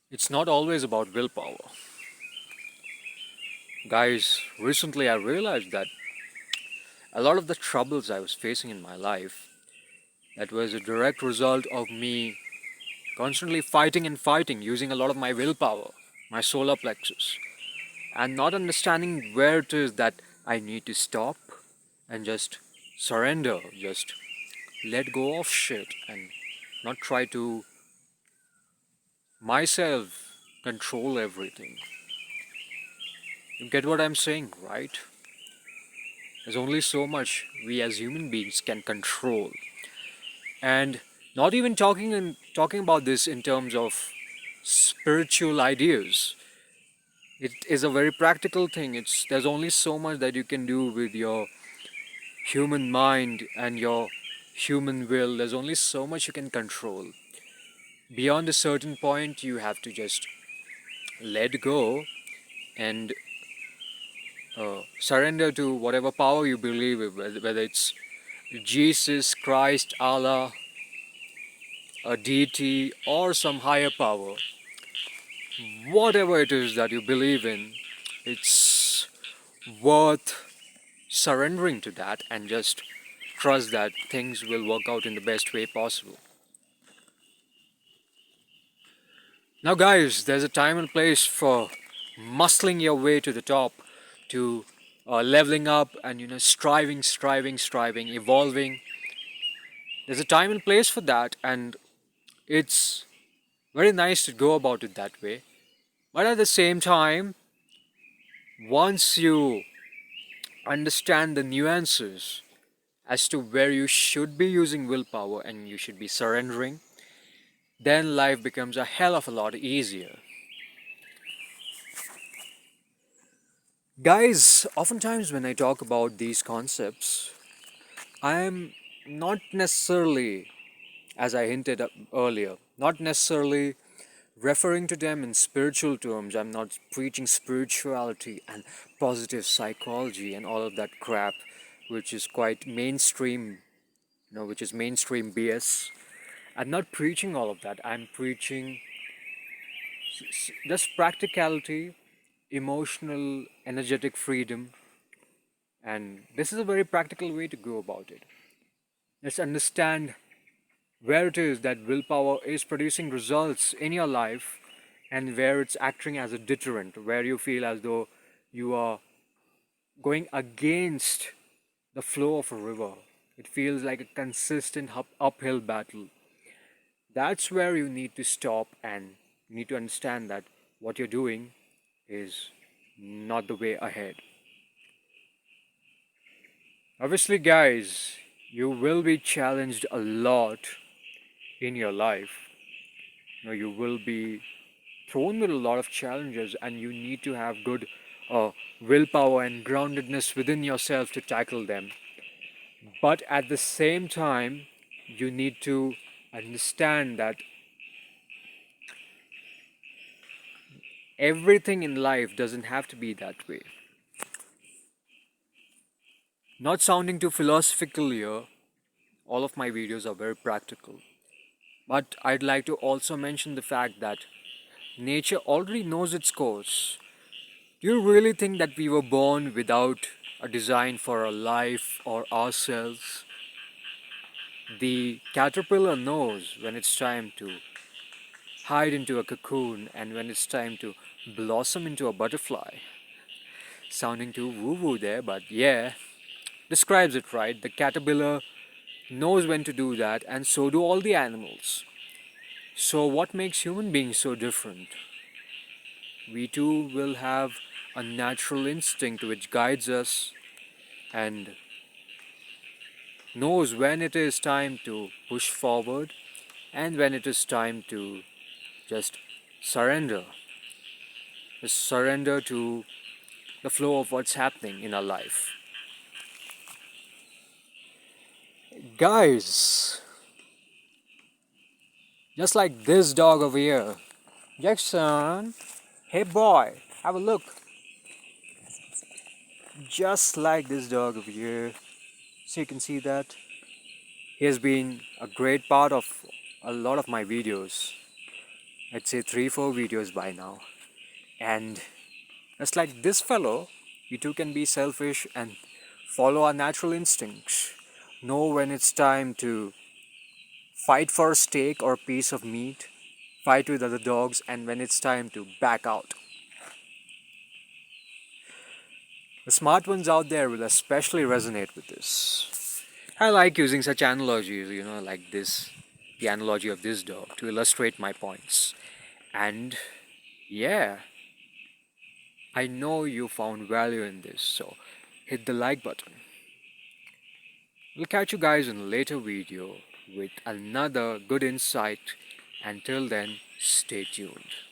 It's not always about willpower. Guys, recently I realized that a lot of the troubles I was facing in my life, that was a direct result of me constantly fighting and fighting using a lot of my willpower, my solar plexus, and not understanding where it is that I need to stop and just surrender, just let go of shit and not try to myself control everything. You get what I'm saying, right? There's only so much we as human beings can control. And not even talking about this in terms of spiritual ideas. It is a very practical thing. There's only so much that you can do with your human mind and your human will. There's only so much you can control. Beyond a certain point, you have to just let go and surrender to whatever power you believe in, whether it's Jesus, Christ, Allah, a deity, or some higher power. Whatever it is that you believe in, it's worth surrendering to that and just trust that things will work out in the best way possible. Now, guys, there's a time and place for muscling your way to the top, to leveling up and striving, evolving. There's a time and place for that, and it's very nice to go about it that way. But at the same time, once you understand the nuances as to where you should be using willpower and you should be surrendering, then life becomes a hell of a lot easier. Guys, oftentimes when I talk about these concepts, I am not necessarily, as I hinted earlier, not necessarily referring to them in spiritual terms. I'm not preaching spirituality and positive psychology and all of that crap, which is quite mainstream, which is mainstream BS. I'm not preaching all of that. I'm preaching just practicality, emotional, energetic freedom, and this is a very practical way to go about it. Let's understand where it is that willpower is producing results in your life and where it's acting as a deterrent, where you feel as though you are going against the flow of a river. It feels like a consistent uphill battle. That's where you need to stop and you need to understand that what you're doing is not the way ahead. Obviously, guys, you will be challenged a lot in your life. You will be thrown with a lot of challenges, and you need to have good willpower and groundedness within yourself to tackle them. But at the same time, you need to understand that everything in life doesn't have to be that way. Not sounding too philosophical here, all of my videos are very practical. But I'd like to also mention the fact that nature already knows its course. Do you really think that we were born without a design for our life or ourselves? The caterpillar knows when it's time to hide into a cocoon and when it's time to blossom into a butterfly. Sounding too woo woo there, but yeah, describes it right. The caterpillar knows when to do that, and so do all the animals. So, what makes human beings so different? We too will have a natural instinct which guides us and knows when it is time to push forward and when it is time to just surrender. Just surrender to the flow of what's happening in our life. Guys, just like this dog over here. Jackson, hey boy, have a look. Just like this dog over here. So you can see that he has been a great part of a lot of my videos. I'd say 3-4 videos by now. And just like this fellow, we too can be selfish and follow our natural instincts. Know when it's time to fight for a steak or a piece of meat, fight with other dogs, and when it's time to back out. The smart ones out there will especially resonate with this. I like using such analogies, like this, the analogy of this dog, to illustrate my points. And yeah, I know you found value in this, so hit the like button. We'll catch you guys in a later video with another good insight. Until then, stay tuned.